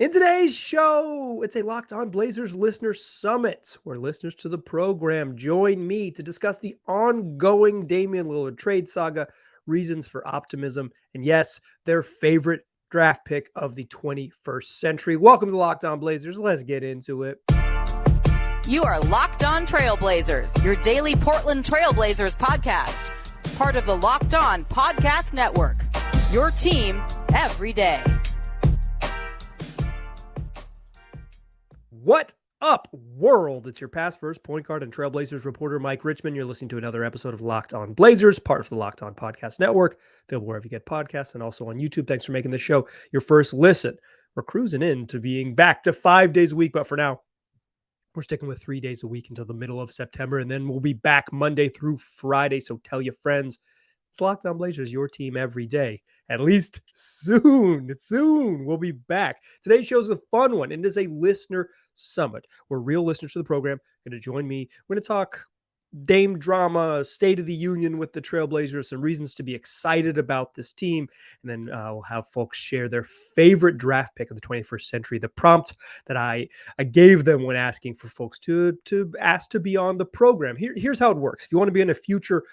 In today's show, it's a Locked On Blazers Listener Summit, where listeners to the program join me to discuss the ongoing Damian Lillard trade saga, reasons for optimism, and yes, their favorite draft pick of the 21st century. Welcome to Locked On Blazers. Let's get into it. You are Locked On Trailblazers, your daily Portland Trailblazers podcast, part of the Locked On Podcast Network, your team every day. What up, world? It's your past first point guard and Trailblazers reporter, Mike Richmond. You're listening to another episode of Locked On Blazers, part of the Locked On Podcast Network, available wherever you get podcasts and also on YouTube. Thanks for making this show your first listen. We're cruising in to being back to 5 days a week, but for now, we're sticking with 3 days a week until the middle of September, and then we'll be back Monday through Friday. So tell your friends. It's Locked On Blazers, your team every day. At least soon. We'll be back. Today's show is a fun one. It is a listener summit where real listeners to the program are going to join me. We're going to talk Dame drama, State of the Union with the Trailblazers, some reasons to be excited about this team. And then we'll have folks share their favorite draft pick of the 21st century, the prompt that I gave them when asking for folks to ask to be on the program. Here's how it works. If you want to be in a future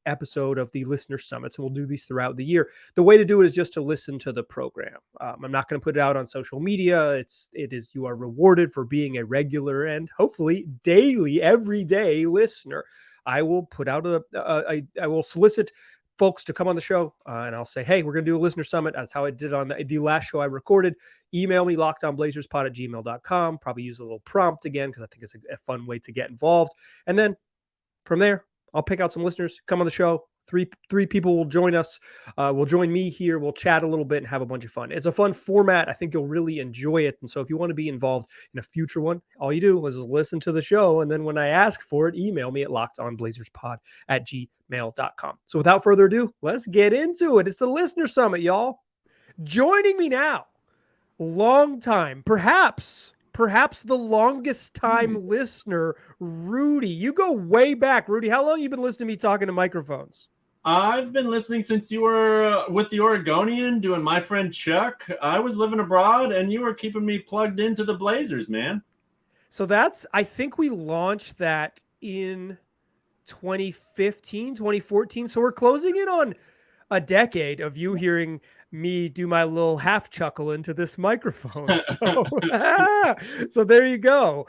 episode of the Listener Summits, and we'll do these throughout the year, the way to do it is just to listen to the program. I'm not going to put it out on social media. You are rewarded for being a regular and hopefully daily, every day listener. I will put out I will solicit folks to come on the show and I'll say, hey, we're going to do a listener summit. That's how I did on the last show I recorded. Email me lockedonblazerspod@gmail.com. Probably use a little prompt again, because I think it's a fun way to get involved. And then from there, I'll pick out some listeners, come on the show. Three people will join us. Will join me here. We'll chat a little bit and have a bunch of fun. It's a fun format. I think you'll really enjoy it. And so if you want to be involved in a future one, all you do is listen to the show. And then when I ask for it, email me at lockedonblazerspod@gmail.com. So without further ado, let's get into it. It's the Listener Summit, y'all. Joining me now, long time, perhaps the longest time listener, Rudy. You go way back, Rudy. How long have you been listening to me talking to microphones? I've been listening since you were with the Oregonian doing My Friend Chuck. I was living abroad, and you were keeping me plugged into the Blazers, man. So I think we launched that in 2015, 2014. So we're closing in on a decade of you hearing me do my little half chuckle into this microphone. So there you go.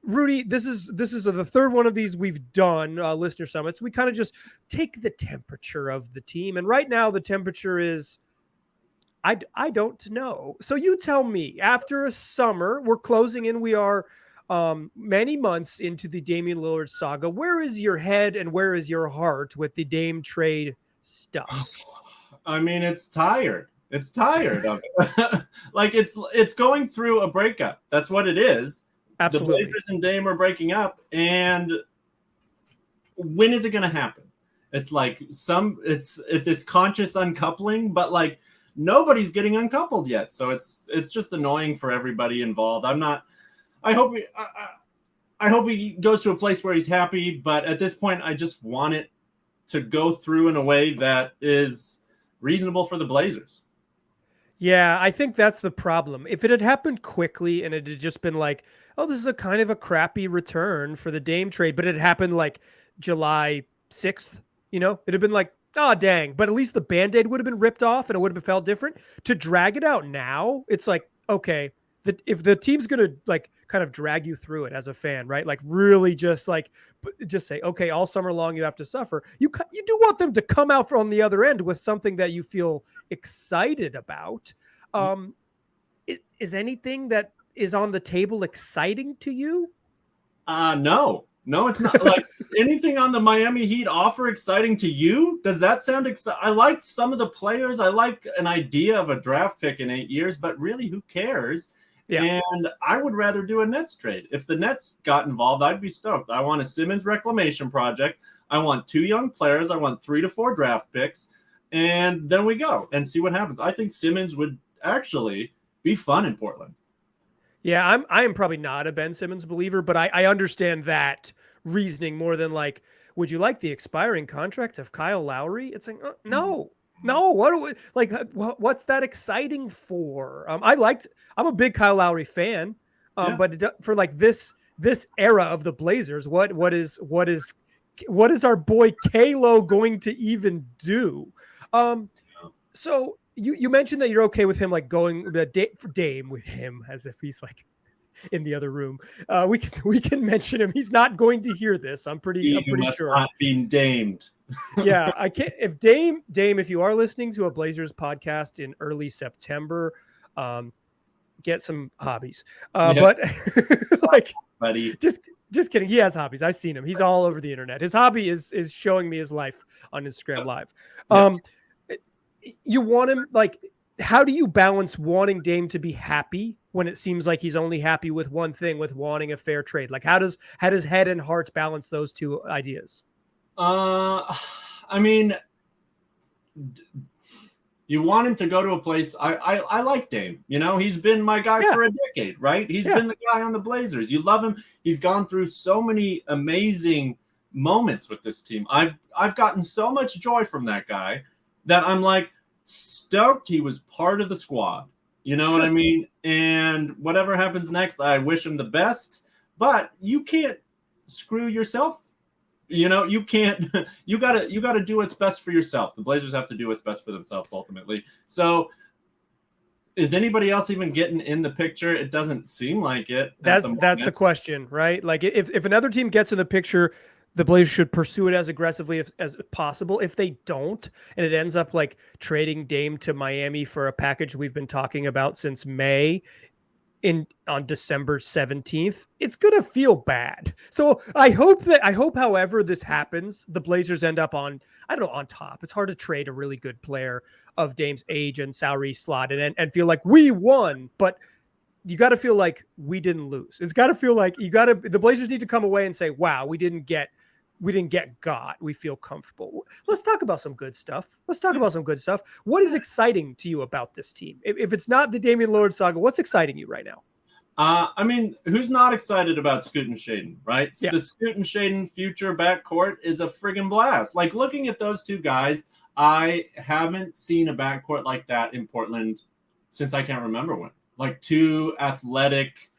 Rudy, this is the third one of these we've done, listener summits. We kind of just take the temperature of the team. And right now the temperature is, I don't know. So you tell me, after a summer, we're closing in, we are many months into the Damian Lillard saga. Where is your head and where is your heart with the Dame trade stuff? I mean, it's tired. It's tired of it. Like it's going through a breakup. That's what it is. Absolutely. The Blazers and Dame are breaking up, and when is it going to happen? It's like it's this conscious uncoupling, but like nobody's getting uncoupled yet. So it's just annoying for everybody involved. I hope he goes to a place where he's happy, but at this point, I just want it to go through in a way that is reasonable for the Blazers. Yeah, I think that's the problem. If it had happened quickly and it had just been like, oh, this is a kind of a crappy return for the Dame trade, but it happened like July 6th, it'd have been like, oh, dang. But at least the Band-Aid would have been ripped off and it would have felt different. To drag it out now, it's like, okay, if the team's going to like kind of drag you through it as a fan, right? Like really just say, okay, all summer long you have to suffer. You do want them to come out from the other end with something that you feel excited about. Is anything that is on the table exciting to you? No, it's not. Like anything on the Miami Heat offer exciting to you? Does that sound exciting? I like some of the players. I like an idea of a draft pick in 8 years, but really who cares? Yeah. And I would rather do a Nets trade. If the Nets got involved, I'd be stoked. I want a Simmons reclamation project. I want 2 young players. I want 3 to 4 draft picks. And then we go and see what happens. I think Simmons would actually be fun in Portland. Yeah, I am probably not a Ben Simmons believer, but I understand that reasoning more than like, would you like the expiring contract of Kyle Lowry? It's like, no. No, what's that exciting for? I'm a big Kyle Lowry fan, Yeah. but for like this era of the Blazers, what is our boy Kalo going to even do? So you mentioned that you're okay with him like going for Dame with him as if he's like in the other room. We can mention him. He's not going to hear this. I'm pretty sure. Not being damed. Yeah, I can't. If Dame, if you are listening to a Blazers podcast in early September, get some hobbies. But like, buddy, just kidding. He has hobbies. I've seen him. He's all over the internet. His hobby is showing me his life on Instagram Live. You want him like? How do you balance wanting Dame to be happy when it seems like he's only happy with one thing, with wanting a fair trade? Like, how does head and heart balance those two ideas? I mean, you want him to go to a place. I like Dame. You know, he's been my guy for a decade, right? He's been the guy on the Blazers. You love him. He's gone through so many amazing moments with this team. I've gotten so much joy from that guy that I'm like stoked he was part of the squad. You know what I mean? And whatever happens next, I wish him the best. But you can't screw yourself. You know, you can't. You gotta do what's best for yourself. The Blazers have to do what's best for themselves ultimately. So, is anybody else even getting in the picture? It doesn't seem like it. That's the question, right? Like, if another team gets in the picture, the Blazers should pursue it as aggressively as possible. If they don't, and it ends up like trading Dame to Miami for a package we've been talking about since May, on December 17th, it's going to feel bad. So I hope, however this happens, the Blazers end up on top. It's hard to trade a really good player of Dame's age and salary slot and feel like we won, but you got to feel like we didn't lose. It's got to feel like the Blazers need to come away and say, wow, we didn't get got. We feel comfortable. Let's talk about some good stuff. What is exciting to you about this team? If it's not the Damian Lillard saga, what's exciting you right now? I mean, who's not excited about Scoot and Shaden, right? Yeah. The Scoot and Shaden future backcourt is a friggin' blast. Like, looking at those two guys, I haven't seen a backcourt like that in Portland since I can't remember when. Like, two athletic,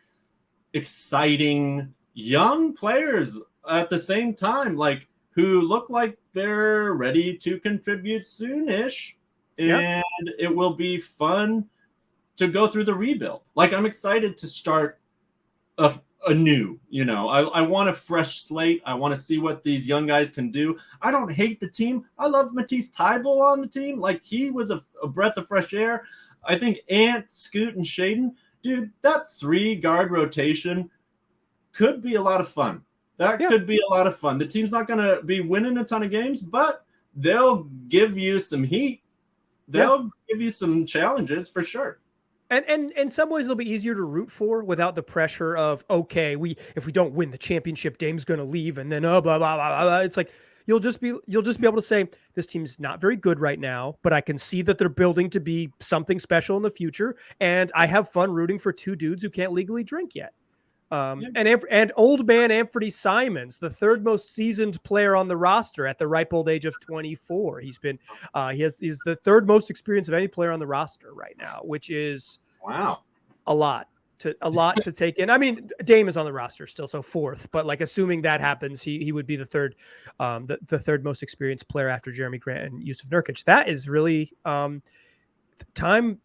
exciting, young players at the same time, like, who look like they're ready to contribute soonish, and it will be fun to go through the rebuild. Like, I'm excited to start anew. You know, I want a fresh slate. I want to see what these young guys can do. I don't hate the team. I love Matisse Thybulle on the team. Like, he was a breath of fresh air. I think Ant, Scoot, and Shaden, dude, that 3-guard rotation could be a lot of fun. Could be a lot of fun. The team's not going to be winning a ton of games, but they'll give you some heat. They'll give you some challenges for sure. And in some ways, it'll be easier to root for without the pressure of, okay, if we don't win the championship, Dame's going to leave, and then blah blah blah blah. It's like you'll just be able to say, this team's not very good right now, but I can see that they're building to be something special in the future, and I have fun rooting for two dudes who can't legally drink yet. And old man Anthony Simons, the third most seasoned player on the roster at the ripe old age of 24. He's the third most experience of any player on the roster right now, which is a lot to take in. I mean, Dame is on the roster still, so fourth, but like, assuming that happens, he would be the third, the third most experienced player after Jeremy Grant and Yusuf Nurkic. That is really time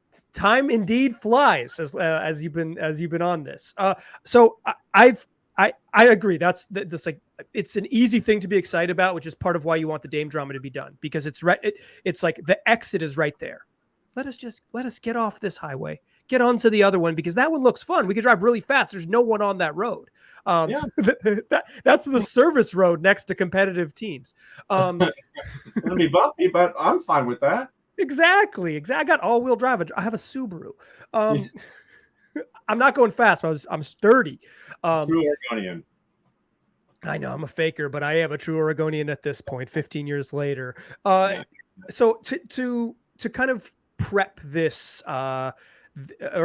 indeed flies as you've been on this. So I agree. That's like, it's an easy thing to be excited about, which is part of why you want the Dame drama to be done, because it's right. It's like the exit is right there. Let us get off this highway, get onto the other one, because that one looks fun. We can drive really fast. There's no one on that road. That's the service road next to competitive teams. It's gonna be bumpy, but I'm fine with that. Exactly. I got all-wheel drive. I have a Subaru. I'm not going fast, but I'm sturdy. True Oregonian. I know I'm a faker, but I am a true Oregonian at this point, 15 years later. So to kind of prep this, or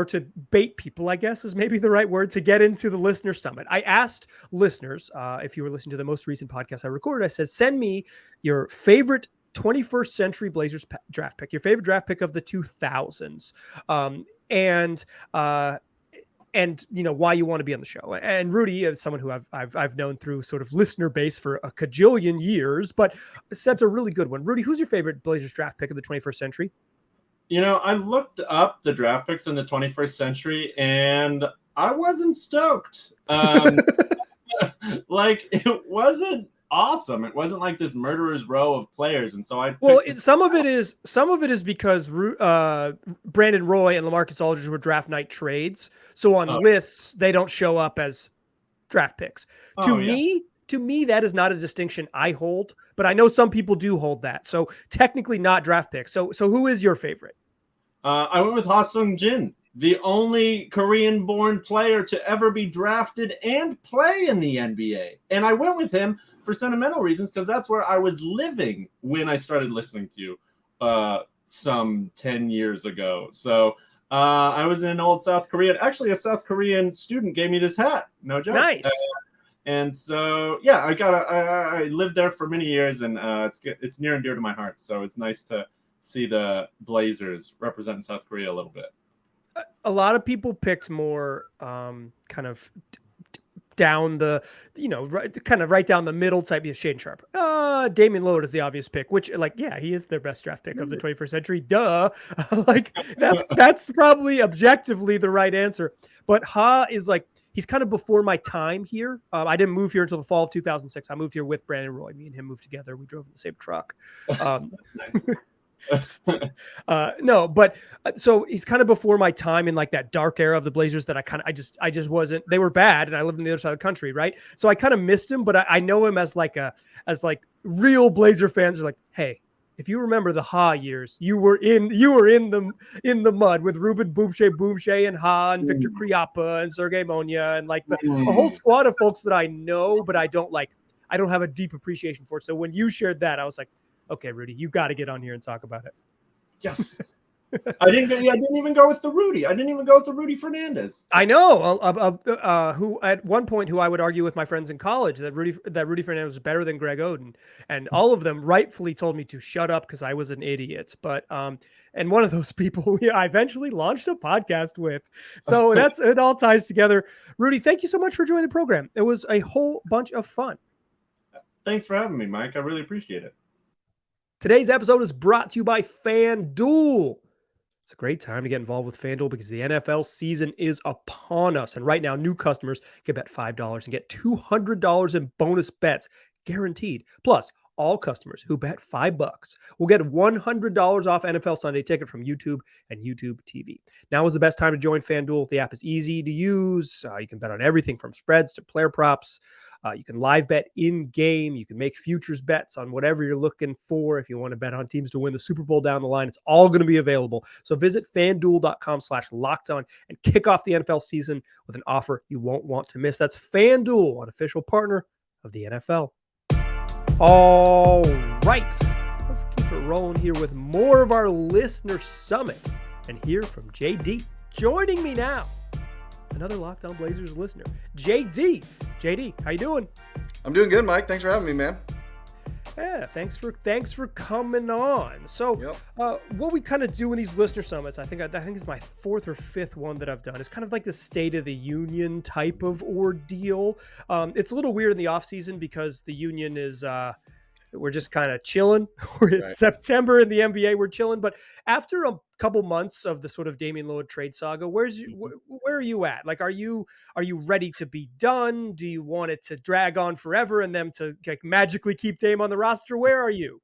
to bait people, I guess is maybe the right word, to get into the listener summit. I asked listeners, if you were listening to the most recent podcast I recorded, I said, send me your favorite 21st century Blazers draft pick, your favorite draft pick of the 2000s, and why you want to be on the show. And Rudy is someone who I've known through sort of listener base for a cajillion years, but that's a really good one. Rudy, who's your favorite Blazers draft pick of the 21st century? I looked up the draft picks in the 21st century, and I wasn't stoked. Like, it wasn't awesome. It wasn't like this murderer's row of players, and so some of it is because Brandon Roy and LaMarcus Aldridge were draft night trades, so on lists they don't show up as draft picks. To me, that is not a distinction I hold, but I know some people do hold that. So technically, not draft picks. So who is your favorite? I went with Ha Sung-jin, the only Korean-born player to ever be drafted and play in the NBA. And I went with him for sentimental reasons because that's where I was living when I started listening to you some 10 years ago. So I was in old South Korea. Actually, a South Korean student gave me this hat. No joke. Nice. And so, yeah, I lived there for many years, and it's near and dear to my heart. So it's nice to see the Blazers representing South Korea a little bit. A lot of people picked more kind of down the, right down the middle type of Shane Sharp. Damian Lillard is the obvious pick, which he is their best draft pick of the 21st century. Duh. That's probably objectively the right answer. But Ha is he's kind of before my time here. I didn't move here until the fall of 2006. I moved here with Brandon Roy. Me and him moved together. We drove in the same truck. That's nice. So he's kind of before my time in that dark era of the Blazers that I just wasn't. They were bad, and I lived on the other side of the country, right? So I kind of missed him, but I know him as real Blazer fans are hey, if you remember the Ha years, you were in the mud with Ruben Boomshay and Ha and Victor Kriapa and Sergei Monia and a whole squad of folks that I know, but I don't have a deep appreciation for it. So when you shared that, I was like, okay, Rudy, you got to get on here and talk about it. Yes. I didn't even go with the Rudy. I didn't even go with the Rudy Fernandez. I know. Who at one point, who I would argue with my friends in college that Rudy Fernandez was better than Greg Oden, and all of them rightfully told me to shut up because I was an idiot. But and one of those people I eventually launched a podcast with. So it all ties together. Rudy, thank you so much for joining the program. It was a whole bunch of fun. Thanks for having me, Mike. I really appreciate it. Today's episode is brought to you by FanDuel. It's a great time to get involved with FanDuel because the NFL season is upon us. And right now, new customers can bet $5 and get $200 in bonus bets guaranteed. Plus, all customers who bet $5 will get $100 off NFL Sunday Ticket from YouTube and YouTube TV. Now is the best time to join FanDuel. The app is easy to use. You can bet on everything from spreads to player props. You can live bet in game. You can make futures bets on whatever you're looking for. If you want to bet on teams to win the Super Bowl down the line, it's all going to be available. So visit FanDuel.com/lockedon and kick off the NFL season with an offer you won't want to miss. That's FanDuel, an official partner of the NFL. All right, let's keep it rolling here with more of our listener summit and hear from JD. Joining me now, another Locked On Blazers listener, JD. JD, how you doing? I'm doing good, Mike. Thanks for having me, man. Yeah, thanks for coming on. So, what we kind of do in these listener summits, I think it's my fourth or fifth one that I've done. It's kind of like the State of the Union type of ordeal. It's a little weird in the off season because the Union is we're just kind of chilling. It's September in the NBA, we're chilling. But after a couple months of the sort of Damian Lillard trade saga, where are you at? Are you ready to be done? Do you want it to drag on forever and them to magically keep Dame on the roster? Where are you?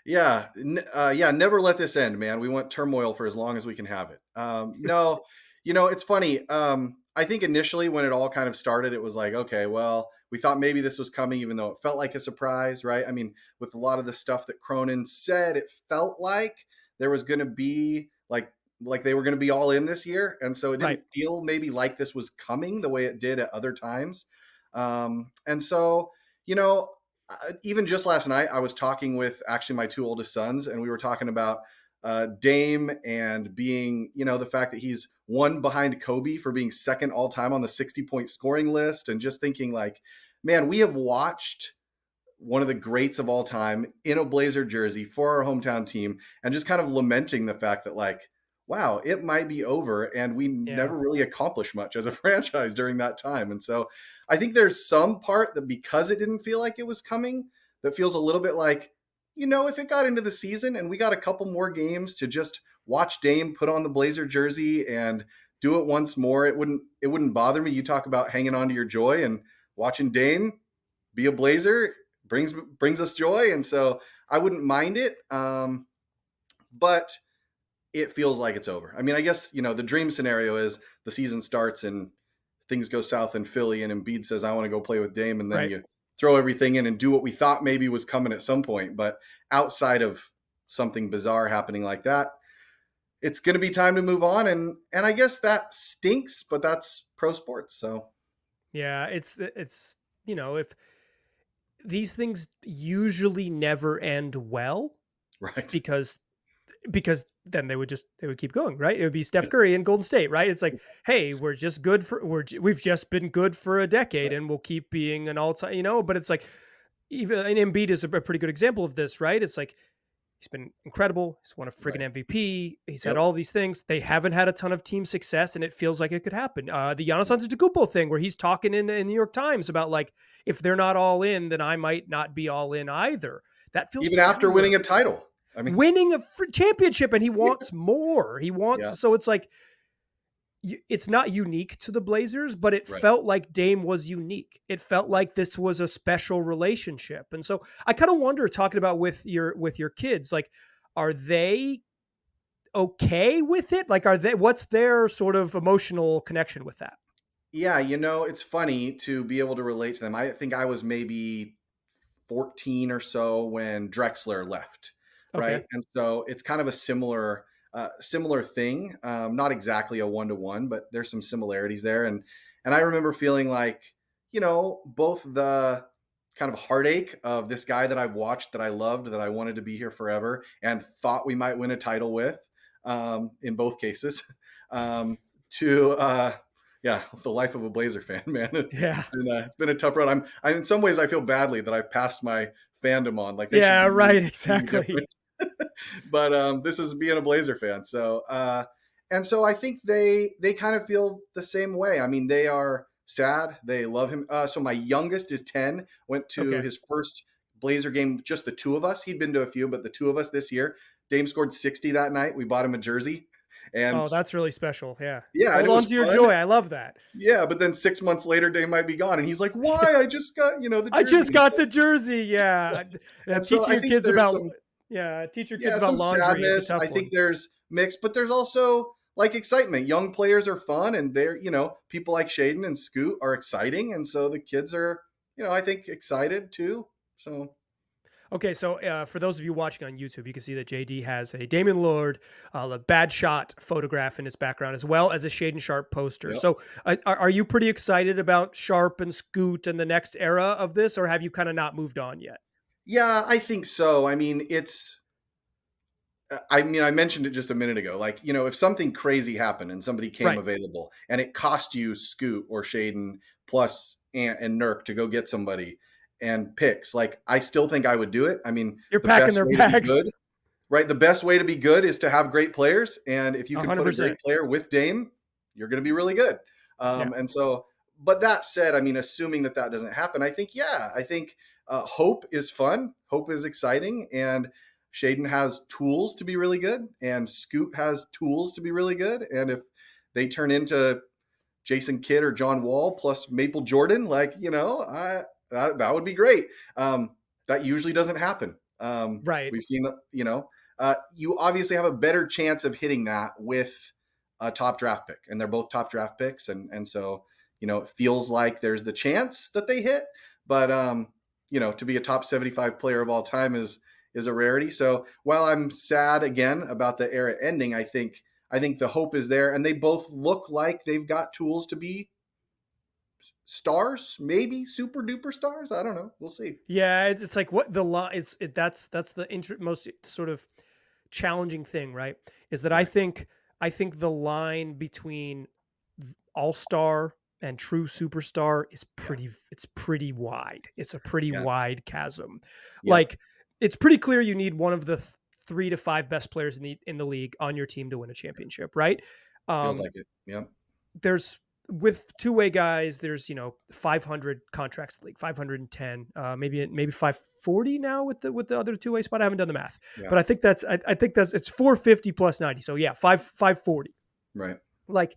Yeah. Never let this end, man. We want turmoil for as long as we can have it. No, it's funny. I think initially when it all kind of started, it was okay, well, we thought maybe this was coming, even though it felt like a surprise, right? I mean, with a lot of the stuff that Cronin said, it felt like there was going to be like they were going to be all in this year. And so it didn't feel maybe like this was coming the way it did at other times. And so, even just last night, I was talking with actually my two oldest sons, and we were talking about Dame and being, the fact that he's one behind Kobe for being second all time on the 60-point scoring list, and just thinking man, we have watched one of the greats of all time in a Blazer jersey for our hometown team, and just kind of lamenting the fact that, like, wow, it might be over, and we never really accomplished much as a franchise during that time. And so I think there's some part that, because it didn't feel like it was coming, that feels a little bit like, if it got into the season and we got a couple more games to just watch Dame put on the Blazer jersey and do it once more, it wouldn't bother me. You talk about hanging on to your joy, and watching Dame be a Blazer brings us joy. And so I wouldn't mind it. But it feels like it's over. I mean, I guess, the dream scenario is the season starts and things go south in Philly and Embiid says, I want to go play with Dame. And then you throw everything in and do what we thought maybe was coming at some point. But outside of something bizarre happening like that, it's going to be time to move on. And I guess that stinks, but that's pro sports. So yeah, it's, if these things usually never end well, right. Because then they would keep going, right? It would be Steph Curry in Golden State, right? It's like, hey, we've just been good for a decade, and we'll keep being an all-time, but it's like, even, and Embiid is a pretty good example of this, right? It's like, he's been incredible. He's won a friggin' MVP. He's had all these things. They haven't had a ton of team success, and it feels like it could happen. The Giannis Antetokounmpo thing, where he's talking in New York Times about, like, if they're not all in, then I might not be all in either. That feels even after winning a title. I mean, winning a championship, and he wants more. He wants, so it's like, it's not unique to the Blazers, but it felt like Dame was unique. It felt like this was a special relationship. And so I kind of wonder, talking about with your kids, like, are they okay with it? Like, what's their sort of emotional connection with that? Yeah. It's funny to be able to relate to them. I think I was maybe 14 or so when Drexler left. Okay. Right. And so it's kind of a similar thing. Not exactly a 1-to-1, but there's some similarities there. And I remember feeling like, both the kind of heartache of this guy that I've watched, that I loved, that I wanted to be here forever and thought we might win a title with, in both cases, to the life of a Blazer fan, man. It's been a tough road. I'm in some ways, I feel badly that I've passed my fandom on. Like, exactly. But this is being a Blazer fan. So and so I think they kind of feel the same way. I mean, they are sad. They love him. So my youngest is 10, went to his first Blazer game, just the two of us. He'd been to a few, but the two of us this year. Dame scored 60 that night. We bought him a jersey. And that's really special. Yeah. Yeah. Hold on to your joy. I love that. Yeah. But then 6 months later, Dame might be gone. And he's like, why? I just got, the jersey. I just got the jersey. Yeah. Teach your kids about laundry. Sadness. I think there's mixed, but there's also, like, excitement. Young players are fun, and they're, people like Shaden and Scoot are exciting. And so the kids are, I think, excited too. So. Okay, so for those of you watching on YouTube, you can see that JD has a Damian Lillard, a bad shot photograph in his background, as well as a Shaden Sharp poster. Yep. So are you pretty excited about Sharp and Scoot and the next era of this, or have you kind of not moved on yet? Yeah, I think so. I mean, I mentioned it just a minute ago. Like, if something crazy happened and somebody came available and it cost you Scoot or Shaden plus Ant and Nurk to go get somebody and picks, like, I still think I would do it. I mean, you're packing their bags. Right? The best way to be good is to have great players. And if you can 100%. Put a great player with Dame, you're going to be really good. And so, but that said, I mean, assuming that doesn't happen, I think hope is fun. Hope is exciting. And Shaden has tools to be really good, and Scoot has tools to be really good. And if they turn into Jason Kidd or John Wall plus Maple Jordan, like, that would be great. That usually doesn't happen. Right. We've seen, you obviously have a better chance of hitting that with a top draft pick, and they're both top draft picks. And so, it feels like there's the chance that they hit, but, to be a top 75 player of all time is a rarity. So while I'm sad again about the era ending, I think the hope is there, and they both look like they've got tools to be stars, maybe super duper stars. I don't know. We'll see. Yeah. It's like what the line that's the most sort of challenging thing, right? Is that I think the line between all-star and true superstar is it's pretty wide. It's a pretty Yeah. wide chasm. Yep. Like, it's pretty clear you need one of the 3 to 5 best players in the league on your team to win a championship, right? Feels like it. Yep. There's with two-way guys, there's 500 contracts in the league, 510, maybe 540 now with the other two-way spot. I haven't done the math, Yeah. but I think it's 450 plus 90. So yeah, 540. Right. Like,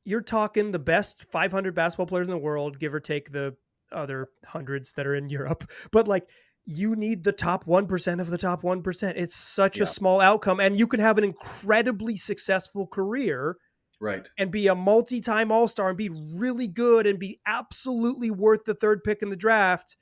you're talking the best 500 basketball players in the world, give or take the other hundreds that are in Europe. But like, you need the top 1% of the top 1%. It's such a small outcome, and you can have an incredibly successful career, right, and be a multi-time all-star and be really good and be absolutely worth the 3rd pick in the draft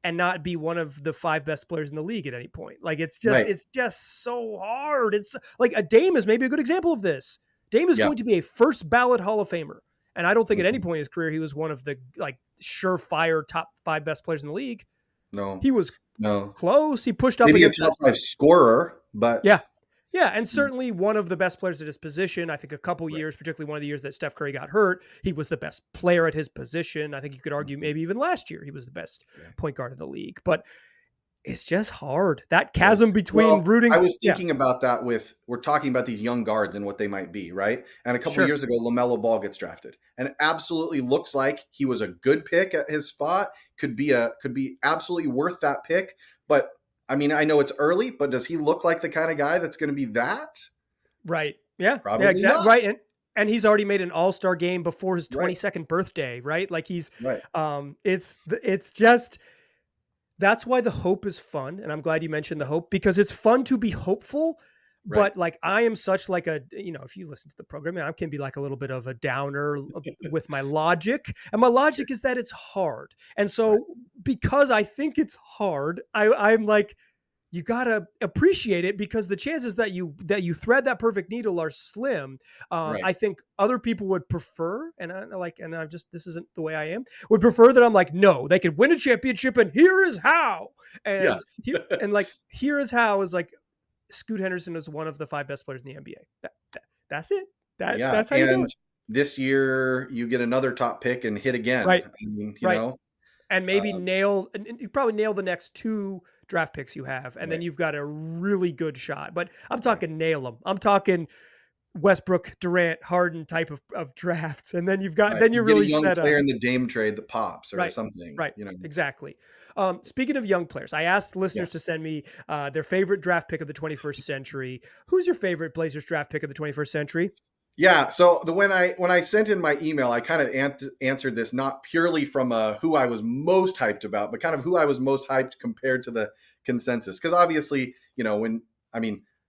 and not be one of the 5 best players in the league at any point. Like, it's just so hard. It's like a Dame is maybe a good example of this. Dame is going to be a first ballot Hall of Famer. And I don't think at any point in his career, he was one of the like surefire top 5 best players in the league. No, he was close. He pushed up maybe a against top 5 scorer, but yeah, and certainly one of the best players at his position. I think a couple years, particularly one of the years that Steph Curry got hurt, he was the best player at his position. I think you could argue maybe even last year he was the best point guard in the league. But it's just hard. That chasm between rooting. I was thinking about that we're talking about these young guards and what they might be, right? And a couple of years ago, LaMelo Ball gets drafted and absolutely looks like he was a good pick at his spot. Could be absolutely worth that pick. But I mean, I know it's early, but does he look like the kind of guy that's going to be that? Right. Yeah. Probably yeah, exactly. not. Right. And he's already made an all-star game before his 22nd birthday, right? Like he's it's just, that's why the hope is fun. And I'm glad you mentioned the hope, because it's fun to be hopeful. Right. But like, I am such like a, if you listen to the program, I can be like a little bit of a downer with my logic. And my logic is that it's hard. And so because I think it's hard, I'm like, you got to appreciate it, because the chances that you thread that perfect needle are slim. I think other people would prefer, this isn't the way I am, would prefer that I'm like, no, they could win a championship and here is how. And here is how is like, Scoot Henderson is one of the 5 best players in the NBA. That's it. That's how you do it. This year you get another top pick and hit again. Right. I mean, you know, and maybe you probably nail the next 2 draft picks you have. And then you've got a really good shot, but I'm talking nail them. I'm talking Westbrook, Durant, Harden type of drafts. And then you've got, then you're really set up. Young player in the Dame trade that pops or something. Right. Exactly. Speaking of young players, I asked listeners to send me their favorite draft pick of the 21st century. Who's your favorite Blazers draft pick of the 21st century? Yeah. So when I sent in my email, I kind of answered this not purely from who I was most hyped about, but kind of who I was most hyped compared to the consensus. Because obviously,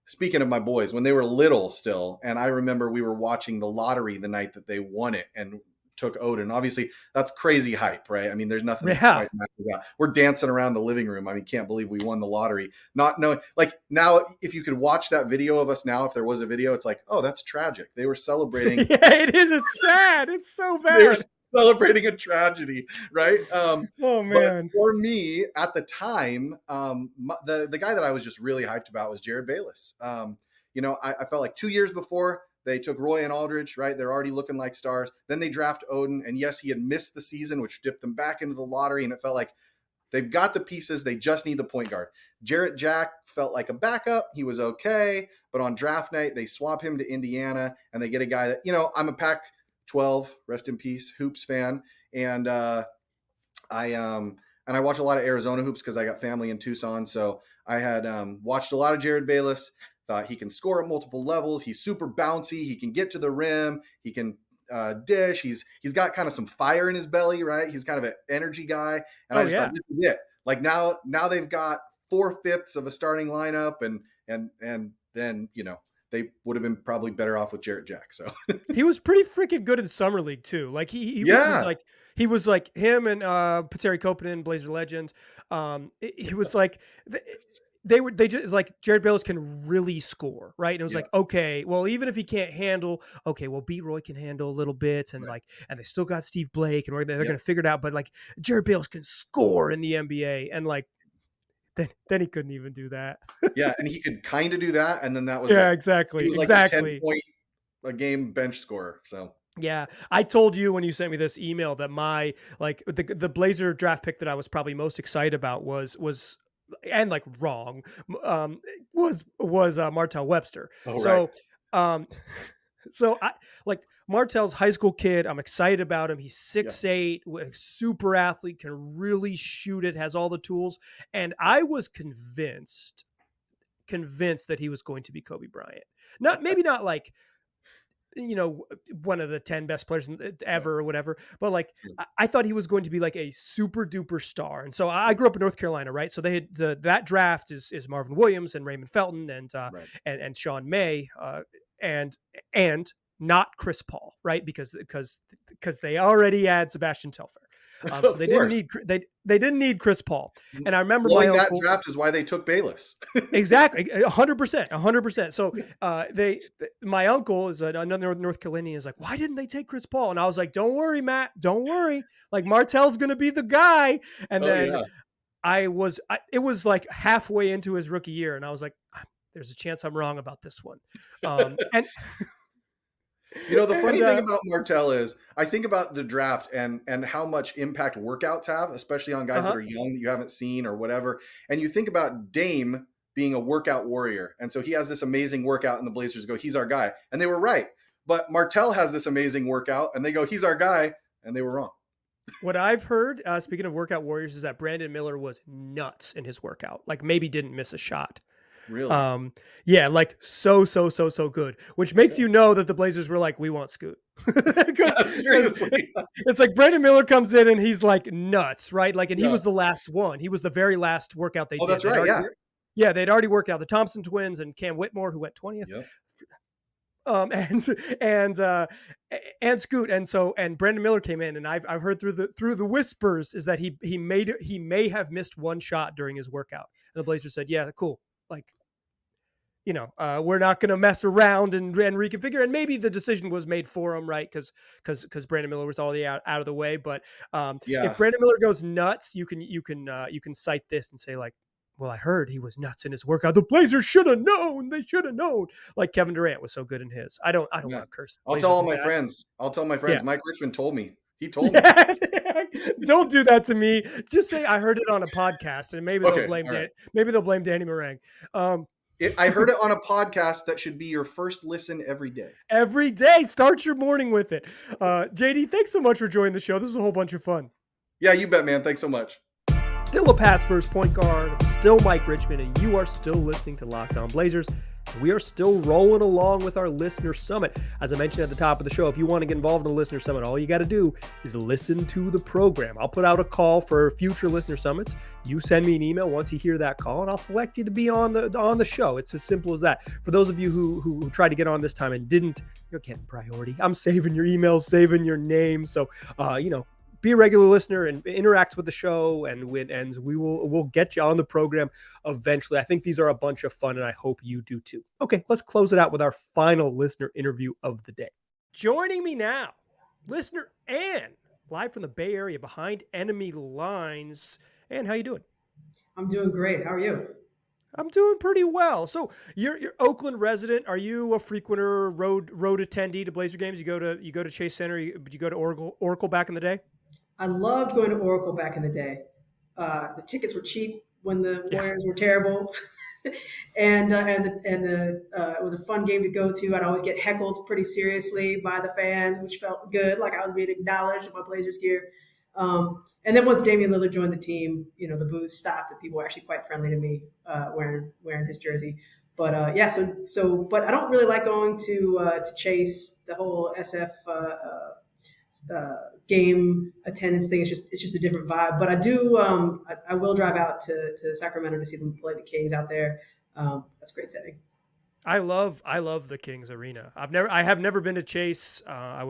speaking of my boys, when they were little still, and I remember we were watching the lottery the night that they won it and took Odin. Obviously, that's crazy hype, right? I mean, there's nothing quite that. We're dancing around the living room. I mean, can't believe we won the lottery. Not knowing, like now, if you could watch that video of us now, if there was a video, it's like, oh, that's tragic. They were celebrating. Yeah, it is. It's sad. It's so bad. They were celebrating a tragedy, right? Oh man. But for me at the time, the guy that I was just really hyped about was Jared Bayless. I felt like 2 years before they took Roy and Aldridge, right? They're already looking like stars. Then they draft Odin, and yes, he had missed the season, which dipped them back into the lottery, and it felt like they've got the pieces. They just need the point guard. Jarrett Jack felt like a backup. He was okay, but on draft night, they swap him to Indiana, and they get a guy that, I'm a Pac-12, rest in peace, hoops fan, and I watch a lot of Arizona hoops because I got family in Tucson, so I had watched a lot of Jared Bayless. Thought he can score at multiple levels. He's super bouncy. He can get to the rim. He can dish. He's got kind of some fire in his belly, right? He's kind of an energy guy. And I just thought, this is it. Like now they've got 4/5 of a starting lineup, and then they would have been probably better off with Jarrett Jack. So he was pretty freaking good in the summer league too. Like he was like him and Pateri Koponen, Blazer legends. He was like. They just like Jared Bayless can really score, right? And it was like, okay, well, even if he can't handle, okay, well, B. Roy can handle a little bit, and and they still got Steve Blake, and they're going to figure it out. But like Jared Bayless can score in the NBA, and like then he couldn't even do that. Yeah, and he could kind of do that, and then that was exactly, he was like a 10-point a game bench scorer. So Yeah, I told you when you sent me this email that my the Blazer draft pick that I was probably most excited about was and like wrong was Martell Webster. Oh, right. So um so I like Martell's high school kid. I'm excited about him. He's Yeah. 6'8", super athlete, can really shoot it, has all the tools, and I was convinced that he was going to be Kobe Bryant. Maybe not like one of the 10 best players ever or whatever. But like, Sure. I thought he was going to be like a super duper star. And so I grew up in North Carolina, right? So they had that draft is Marvin Williams and Raymond Felton Right. and Sean May, and not Chris Paul, right? Because they already had Sebastian Telfair. So Of they course. didn't need Chris Paul. And I remember Blowing my that uncle, draft is why they took Bayless. exactly 100%. So my uncle is another North Carolinian, is like, why didn't they take Chris Paul? And I was like, don't worry, Matt, don't worry. Like, Martell's going to be the guy. And then Yeah. it was like halfway into his rookie year. And I was like, there's a chance I'm wrong about this one. And The funny thing about Martell is I think about the draft and how much impact workouts have, especially on guys that are young that you haven't seen or whatever. And you think about Dame being a workout warrior. And so he has this amazing workout and the Blazers go, he's our guy. And they were right. But Martell has this amazing workout and they go, he's our guy. And they were wrong. What I've heard, speaking of workout warriors, is that Brandon Miller was nuts in his workout. Like, maybe didn't miss a shot. Really? Yeah, like so good, which makes you know that the Blazers were like, we want Scoot. Seriously. It's like Brandon Miller comes in and he's like nuts, right? Like, and he Yeah. was the last one. He was the very last workout they did. That's right. Yeah. Yeah, they'd already worked out the Thompson twins and Cam Whitmore, who went 20th. Yep. And Scoot, and Brandon Miller came in, and I've heard through the whispers is that he may have missed one shot during his workout, and the Blazers said, yeah, cool, like, we're not going to mess around and reconfigure. And maybe the decision was made for him, right? Because Brandon Miller was already out of the way. But if Brandon Miller goes nuts, you can cite this and say, like, well, I heard he was nuts in his workout. The Blazers should have known. They should have known. Like Kevin Durant was so good in his. I don't want to curse. I'll tell all my friends. Yeah. Mike Richmond told me. He told me. Don't do that to me. Just say I heard it on a podcast, and maybe they'll blame maybe they'll blame Danny Meringue. I heard it on a podcast that should be your first listen every day. Every day. Start your morning with it. JD, thanks so much for joining the show. This was a whole bunch of fun. Yeah, you bet, man. Thanks so much. Still a pass first point guard. I'm still Mike Richmond, and you are still listening to Locked On Blazers. We are still rolling along with our Listener Summit. As I mentioned at the top of the show, if you want to get involved in the Listener Summit, all you got to do is listen to the program. I'll put out a call for future Listener Summits. You send me an email once you hear that call, and I'll select you to be on the show. It's as simple as that. For those of you who tried to get on this time and didn't, you're getting priority. I'm saving your emails, saving your name. So, be a regular listener and interact with the show, and we'll get you on the program eventually. I think these are a bunch of fun, and I hope you do too. Okay, let's close it out with our final listener interview of the day. Joining me now, listener Ann, live from the Bay Area behind enemy lines. Ann, how you doing? I'm doing great. How are you? I'm doing pretty well. So you're Oakland resident. Are you a frequenter, road attendee to Blazer games? You go to Chase Center. Did you go to Oracle back in the day? I loved going to Oracle back in the day. The tickets were cheap when the Warriors were terrible, and it was a fun game to go to. I'd always get heckled pretty seriously by the fans, which felt good, like I was being acknowledged in my Blazers gear. And then once Damian Lillard joined the team, the boos stopped, and people were actually quite friendly to me wearing his jersey. But but I don't really like going to Chase. The whole SF game attendance thing is just a different vibe. But I do I will drive out to Sacramento to see them play the Kings out there. That's a great setting. I love the Kings arena. I have never been to Chase. I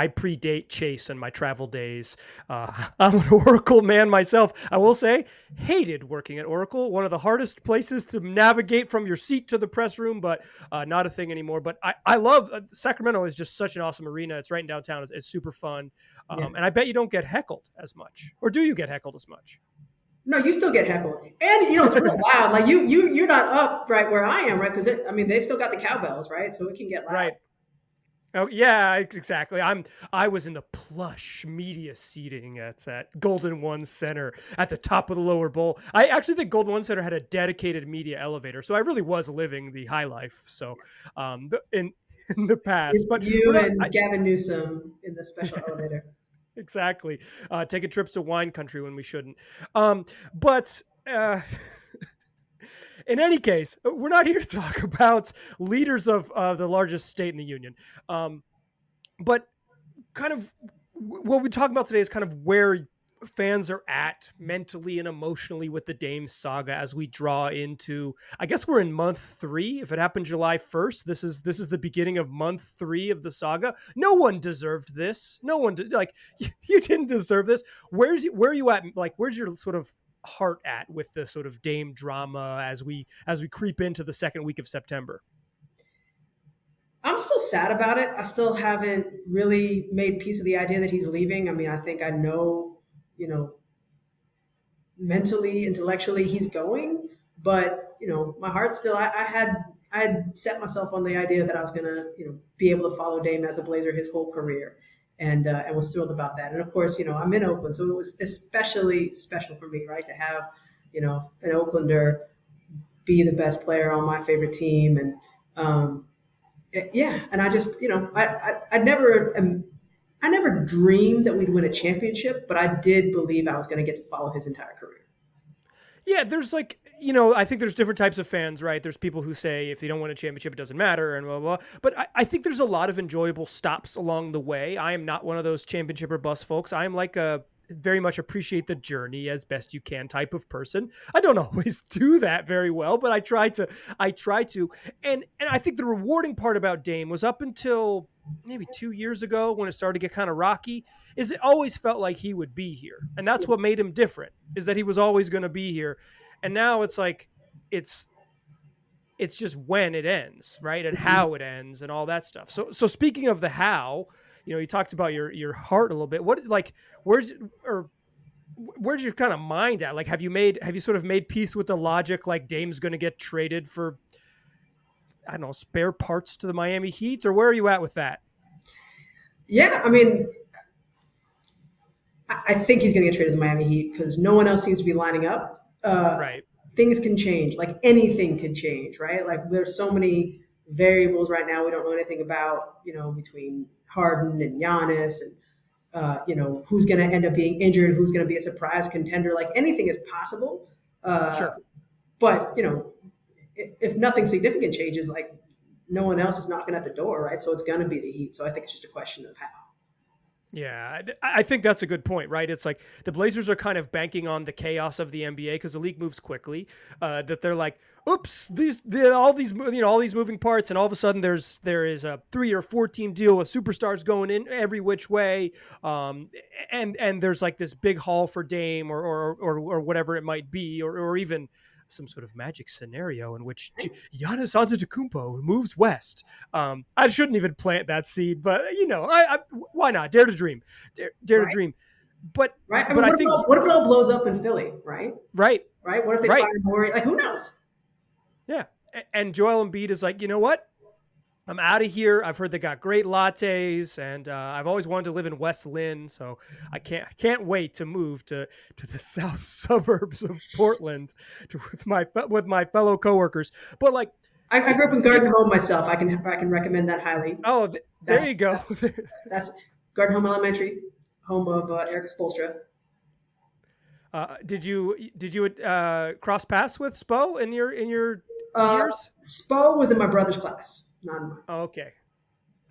predate Chase and my travel days. I'm an Oracle man myself. I will say, hated working at Oracle. One of the hardest places to navigate from your seat to the press room, but not a thing anymore. But I love Sacramento is just such an awesome arena. It's right in downtown. It's super fun. And I bet you don't get heckled as much. Or do you get heckled as much? No, you still get heckled. And, it's real wild. Like you're not up right where I am, right? Because they still got the cowbells, right? So it can get loud. Right. Oh yeah, exactly. I was in the plush media seating at Golden One Center at the top of the lower bowl. I actually think Golden One Center had a dedicated media elevator, so I really was living the high life. So, in the past, but we're You not. and Gavin Newsom in the special elevator. Exactly. Taking trips to wine country when we shouldn't. But in any case, we're not here to talk about leaders of the largest state in the union. But kind of what we talk about today is kind of where fans are at mentally and emotionally with the Dame saga as we draw into, I guess we're in month 3. If it happened July 1st, this is the beginning of month 3 of the saga. No one deserved this. No one like you didn't deserve this. Where are you at? Like, where's your sort of heart at with the sort of Dame drama as we creep into the second week of September? I'm still sad about it. I still haven't really made peace with the idea that he's leaving. I mean, I think I know, mentally, intellectually, he's going, but my heart still. I had set myself on the idea that I was gonna, be able to follow Dame as a Blazer his whole career, and was thrilled about that. And of course, I'm in Oakland, so it was especially special for me, right, to have, an Oaklander be the best player on my favorite team, and yeah, and I just, I never dreamed that we'd win a championship, but I did believe I was going to get to follow his entire career. Yeah, there's like, I think there's different types of fans, right? There's people who say if they don't win a championship, it doesn't matter and blah, blah, blah. But I think there's a lot of enjoyable stops along the way. I am not one of those championship or bust folks. I am like a very much appreciate the journey as best you can type of person. I don't always do that very well, but I try to. And I think the rewarding part about Dame was up until maybe 2 years ago when it started to get kind of rocky, is it always felt like he would be here. And that's what made him different, is that he was always going to be here. And now it's like, it's just when it ends, right? And how it ends and all that stuff. So speaking of the how, you talked about your heart a little bit. Where's your kind of mind at? Like, have you sort of made peace with the logic, like Dame's going to get traded for, I don't know, spare parts to the Miami Heat, or where are you at with that? Yeah, I mean, I think he's going to get traded to the Miami Heat because no one else seems to be lining up. Right. Things can change. Like anything can change, right? Like there's so many variables right now we don't know anything about, between Harden and Giannis and, who's going to end up being injured, who's going to be a surprise contender. Like anything is possible. Sure. But, if nothing significant changes, like no one else is knocking at the door, right? So it's going to be the Heat. So I think it's just a question of how. Yeah, I think that's a good point, right? It's like the Blazers are kind of banking on the chaos of the NBA because the league moves quickly. That they're like, oops, all these moving parts, and all of a sudden there is a 3 or 4 team deal with superstars going in every which way, and there's like this big haul for Dame or whatever it might be, or even some sort of magic scenario in which Giannis Antetokounmpo moves west. I shouldn't even plant that seed, but why not? Dare to dream, dare to dream. But right, I mean, but I what think if it all blows up in Philly, right? Right. What if they fire Morey? Like, who knows? Yeah, and Joel Embiid is like, you know what? I'm out of here. I've heard they got great lattes, and I've always wanted to live in West Lynn, so I can't wait to move to the south suburbs of Portland with my fellow coworkers. But like, I grew up in Garden Home myself. I can recommend that highly. Oh, there you go. That's Garden Home Elementary, home of Eric Spoelstra. Did you cross paths with Spo in your years? Spo was in my brother's class. Not in mine.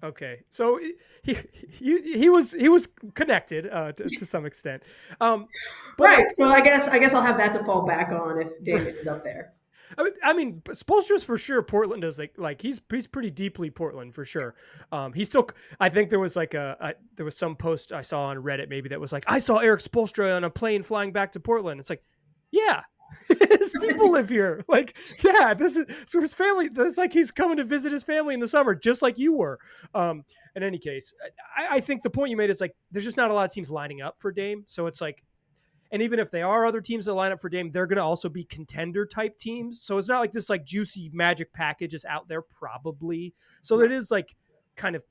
Okay. So he was connected to some extent. But, right. So I guess I'll have that to fall back on if David is up there. I mean, Spoelstra's for sure. Portland is like he's pretty deeply Portland for sure. He's still. I think there was like there was some post I saw on Reddit maybe that was like, I saw Eric Spoelstra on a plane flying back to Portland. It's like, yeah. His people live here. Like, yeah, so his family, it's like he's coming to visit his family in the summer, just like you were. In any case, I think the point you made is like, there's just not a lot of teams lining up for Dame. So it's like, and even if they are other teams that line up for Dame, they're going to also be contender type teams. So it's not like this like juicy magic package is out there probably. So it is like kind of,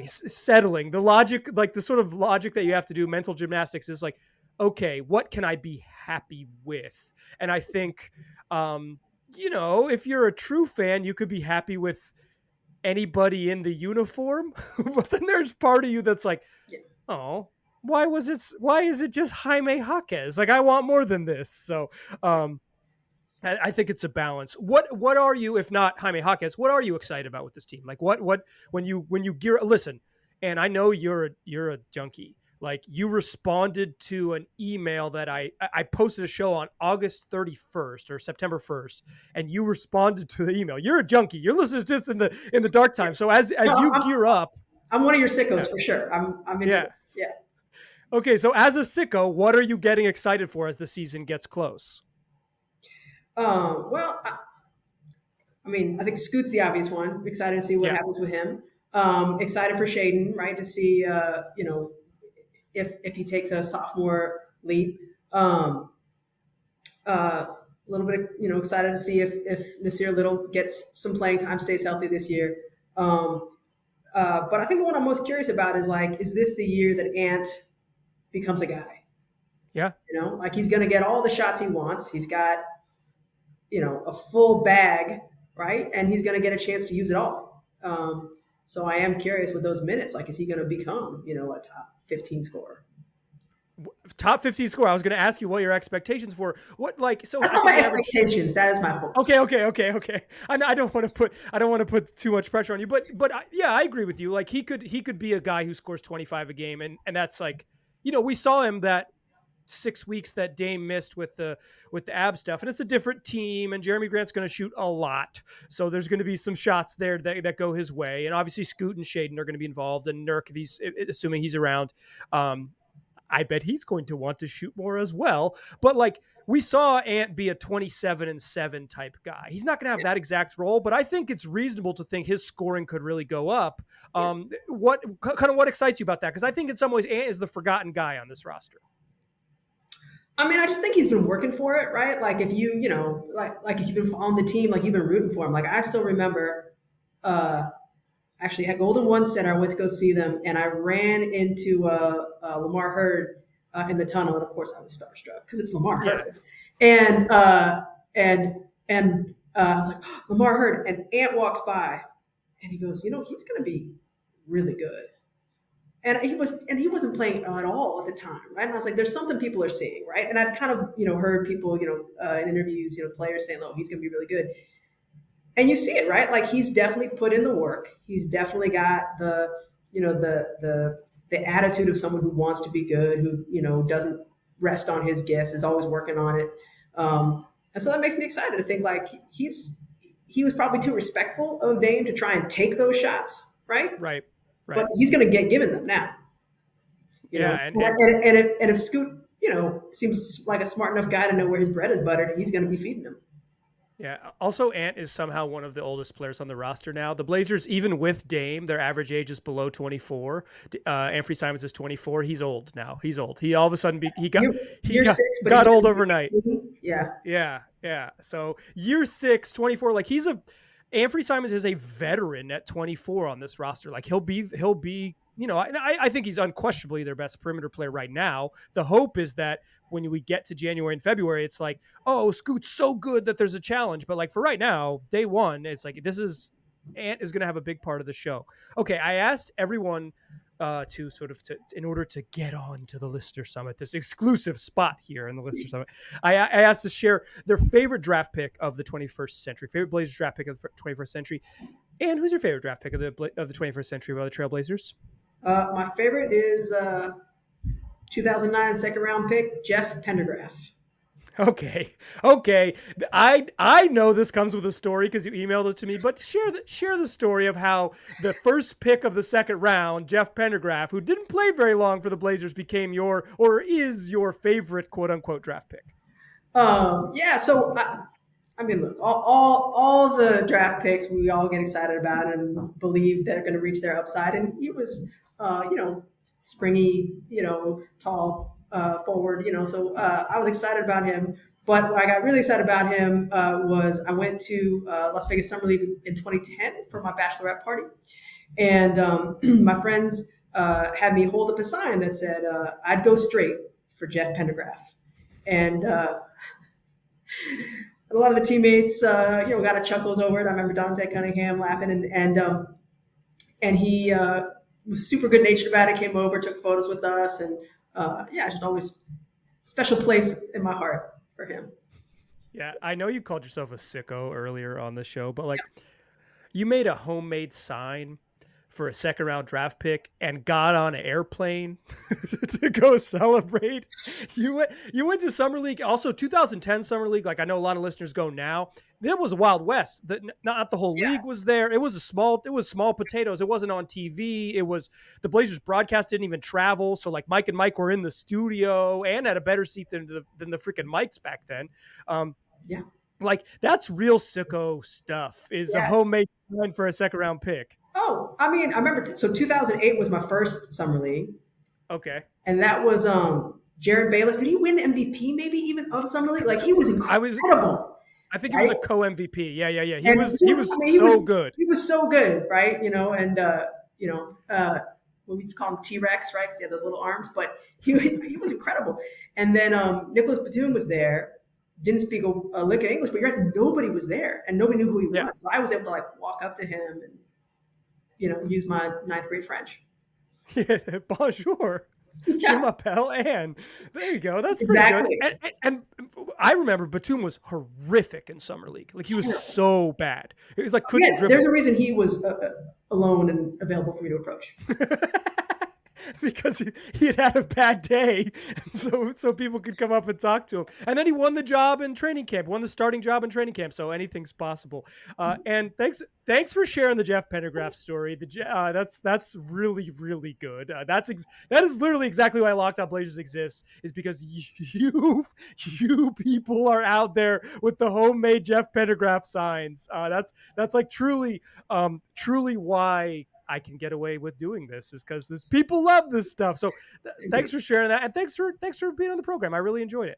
settling the logic, like the sort of logic that you have to do, mental gymnastics is like, okay, what can I be happy with? And I think, if you're a true fan, you could be happy with anybody in the uniform, but then there's part of you that's like, oh, why is it just Jaime Jaquez? Like, I want more than this. So, I think it's a balance. What are you, if not Jaime Jaquez, what are you excited about with this team? Like what when you listen, and I know you're a junkie. Like, you responded to an email that I posted a show on August 31st or September 1st, and you responded to the email. You're a junkie. You're listening just in the dark time. So as you gear up, I'm one of your sickos for sure. I'm into it. Yeah. Okay, so as a sicko, what are you getting excited for as the season gets close? Well, I think Scoot's the obvious one. Excited to see what happens with him. Excited for Shaden, right? To see, if he takes a sophomore leap. A little bit, excited to see if Nasir Little gets some playing time, stays healthy this year. But I think the one I'm most curious about is is this the year that Ant becomes a guy? Yeah. He's going to get all the shots he wants. He's got, a full bag, right? And he's going to get a chance to use it all. So I am curious with those minutes, is he going to become, a top 15 scorer? Top 15 scorer. I was going to ask you what your expectations were. What, so I my expectations. That is my hope. Okay. I don't want to put too much pressure on you, but I agree with you. Like, he could be a guy who scores 25 a game, and that's we saw him that 6 weeks that Dame missed with the ab stuff, and it's a different team, and Jeremy Grant's going to shoot a lot, so there's going to be some shots there that go his way, and obviously Scoot and Shaden are going to be involved, and Nurk, assuming he's around, I bet he's going to want to shoot more as well. But we saw Ant be a 27-7 type guy. He's not going to have that exact role, but I think it's reasonable to think his scoring could really go up. What excites you about that? Because I think in some ways Ant is the forgotten guy on this roster. I just think he's been working for it, right? If you, if you've been following the team, you've been rooting for him. I still remember, actually at Golden One Center, I went to go see them, and I ran into Lamar Hurd in the tunnel, and of course I was starstruck because it's Lamar Hurd. And I was like, oh, Lamar Hurd, and Ant walks by, and he goes, he's going to be really good. And he wasn't playing at all at the time, right? And I was like, there's something people are seeing, right? And I'd kind of, heard people, in interviews, players saying, oh, he's going to be really good. And you see it, right? He's definitely put in the work. He's definitely got the attitude of someone who wants to be good, who, doesn't rest on his gifts, is always working on it. And so that makes me excited to think he was probably too respectful of Dame to try and take those shots, right? Right. But he's going to get given them now. And if Scoot, seems like a smart enough guy to know where his bread is buttered, he's going to be feeding them. Yeah. Also, Ant is somehow one of the oldest players on the roster now. The Blazers, even with Dame, their average age is below 24. Anthony Simons is 24. He's old now. He's old. He all of a sudden got old overnight. Yeah. So year 6, 24. Anthony Simons is a veteran at 24 on this roster. He'll be, I think he's unquestionably their best perimeter player right now. The hope is that when we get to January and February, it's oh, Scoot's so good that there's a challenge. But for right now, day one, it's Ant is going to have a big part of the show. Okay. I asked everyone in order to get on to the Listener Summit, this exclusive spot here in the Listener Summit, I asked to share their favorite draft pick of the 21st century, favorite Blazers draft pick of the 21st century. And who's your favorite draft pick of the 21st century by the Trailblazers? My favorite is 2009 second round pick, Jeff Pendergraph. Okay. I know this comes with a story because you emailed it to me, but share the story of how the first pick of the second round, Jeff Pendergraph, who didn't play very long for the Blazers, became is your favorite quote unquote draft pick. So look, all the draft picks we all get excited about and believe they're going to reach their upside, and he was springy, tall, forward, so I was excited about him. But what I got really excited about him was I went to Las Vegas Summer League in 2010 for my bachelorette party. And my friends had me hold up a sign that said, I'd go straight for Jeff Pendergraph. And a lot of the teammates, got a chuckles over it. I remember Dante Cunningham laughing, and he was super good natured about it. Came over, took photos with us, and just always special place in my heart for him. Yeah, I know you called yourself a sicko earlier on the show, but like, you made a homemade sign for a second round draft pick and got on an airplane to go celebrate. You went to Summer League, also 2010 Summer League. Like, I know a lot of listeners go now. It was a Wild West. Not the whole league was there. It was small potatoes. It wasn't on TV. It was the Blazers broadcast didn't even travel. So like Mike and Mike were in the studio and had a better seat than the freaking mics back then. Like, that's real sicko stuff, is a homemade sign for a second round pick. Oh, I mean, I remember. So 2008 was my first summer league. Okay. And that was Jared Bayless. Did he win MVP maybe even of summer league? Like, he was incredible. I think he was a co-MVP. Yeah. He was so good. He was so good, right? And what we call him T-Rex, right? Because he had those little arms. But he was incredible. And then Nicholas Batum was there. Didn't speak a lick of English, but nobody was there and nobody knew who he was. So I was able to like walk up to him and use my 9th grade French. Yeah, bonjour. Je m'appelle Anne. There you go. That's pretty good. And I remember Batum was horrific in summer league. Like, he was so bad. It was like couldn't dribble. There's a reason he was alone and available for me to approach. Because he had a bad day, so people could come up and talk to him. And then he won the job in training camp, won the starting job in training camp. So anything's possible. And thanks for sharing the Jeff Pendergraph story. That's really, really good. That is literally exactly why Locked On Blazers exists, is because you people are out there with the homemade Jeff Pendergraph signs. That's like truly why I can get away with doing this, is because people love this stuff. So thanks for sharing that. And thanks for being on the program. I really enjoyed it.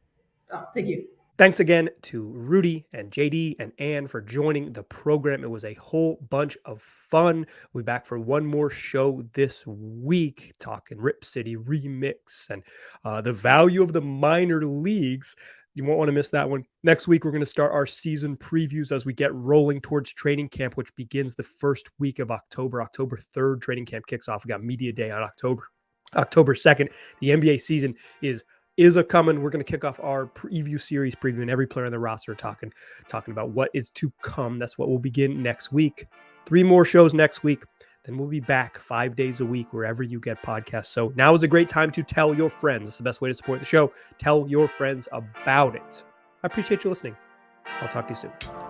Oh, thank you. Thanks again to Rudy and JD and Ann for joining the program. It was a whole bunch of fun. We'll be back for one more show this week, talking Rip City Remix and the value of the minor leagues. You won't want to miss that one. Next week, we're going to start our season previews as we get rolling towards training camp, which begins the first week of October. October 3rd, training camp kicks off. We got media day on October 2nd. The NBA season is a coming. We're going to kick off our preview series, previewing every player on the roster, talking about what is to come. That's what will begin next week. 3 more shows next week. Then we'll be back 5 days a week wherever you get podcasts. So now is a great time to tell your friends. It's the best way to support the show. Tell your friends about it. I appreciate you listening. I'll talk to you soon.